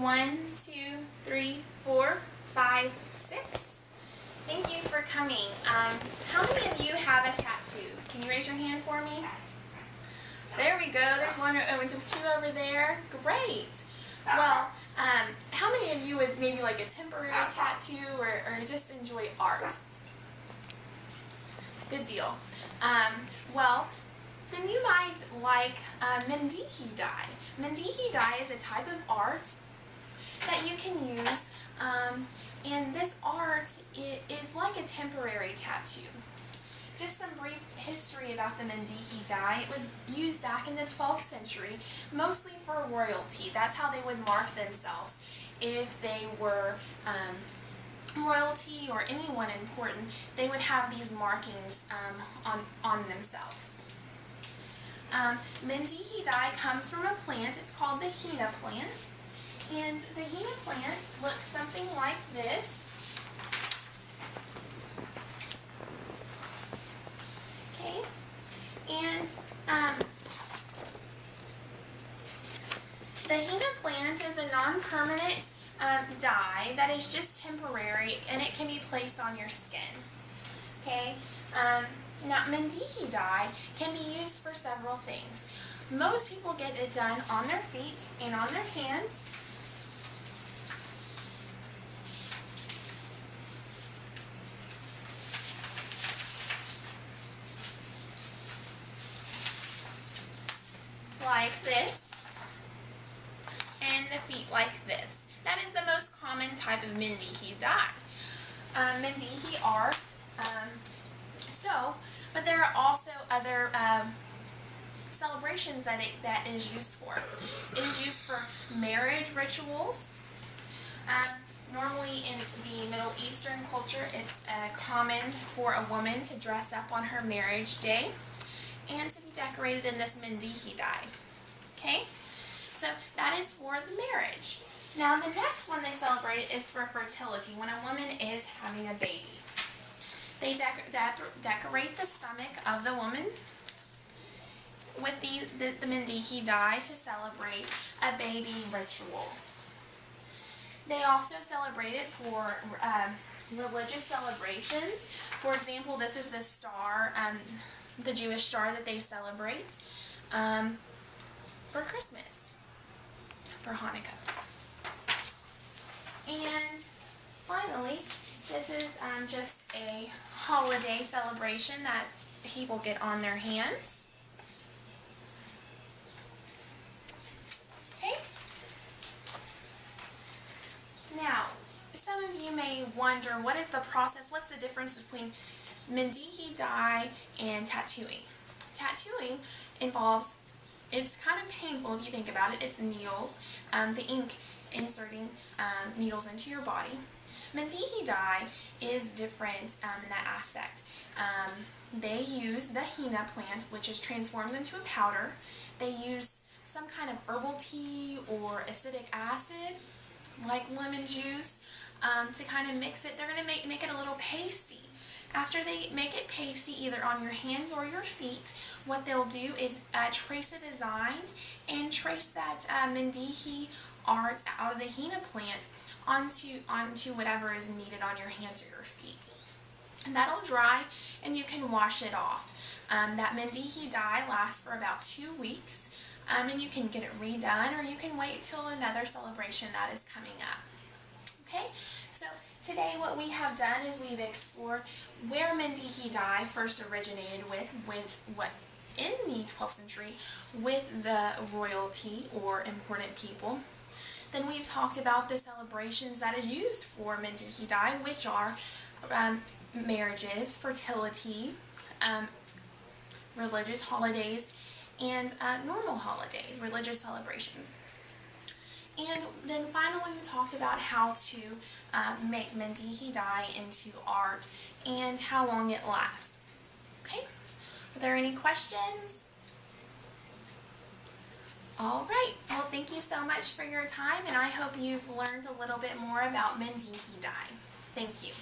1, 2, 3, 4, 5, 6. Thank you for coming. How many of you have a tattoo? Can you raise your hand for me? There we go. There's one, there's two over there. Great. Well, how many of you would maybe like a temporary tattoo or just enjoy art? Good deal. Well, then you might like Mendihi dye. Mendihi dye is a type of art that you can use, and this art is like a temporary tattoo. Just some brief history about the Mendihi dye. It was used back in the 12th century, mostly for royalty. That's how they would mark themselves. If they were royalty or anyone important, they would have these markings on themselves. Mendihi dye comes from a plant. It's called the henna plant. And the henna plant looks something like this. Okay, and the henna plant is a non-permanent dye that is just temporary, and it can be placed on your skin. Okay, now Mendihi dye can be used for several things. Most people get it done on their feet and on their hands. Like this, and the feet like this. That is the most common type of Mendihi dye. Mendihi art, but there are also other celebrations that it is used for. It is used for marriage rituals. Normally in the Middle Eastern culture, it's common for a woman to dress up on her marriage day and to be decorated in this Mendihi dye. Okay, so that is for the marriage. Now the next one they celebrate is for fertility, when a woman is having a baby. They decorate the stomach of the woman with the Mendihi dye to celebrate a baby ritual. They also celebrate it for religious celebrations. For example, this is the star, the Jewish star that they celebrate for Christmas, for Hanukkah. And finally, this is just a holiday celebration that people get on their hands. Okay? Now, some of you may wonder, what is the process? What's the difference between Mendihi dye and tattooing? Tattooing involves, it's kind of painful if you think about it. It's needles, the ink inserting needles into your body. Mendihi dye is different in that aspect. They use the henna plant, which is transformed into a powder. They use some kind of herbal tea or acidic acid, like lemon juice, to kind of mix it. They're going to make it a little pasty. After they make it pasty, either on your hands or your feet, what they'll do is trace a design and trace that Mendihi art out of the henna plant onto whatever is needed on your hands or your feet. And that'll dry and you can wash it off. That Mendihi dye lasts for about 2 weeks, and you can get it redone or you can wait till another celebration that is coming up. Okay, so today what we have done is we've explored where Mendihi dye first originated with what in the 12th century with the royalty or important people. Then we've talked about the celebrations that is used for Mendihi dye, which are marriages, fertility, religious holidays, and normal holidays, religious celebrations. And then finally we talked about how to make Mendihi dye into art and how long it lasts. Okay, are there any questions? All right, well thank you so much for your time, and I hope you've learned a little bit more about Mendihi dye. Thank you.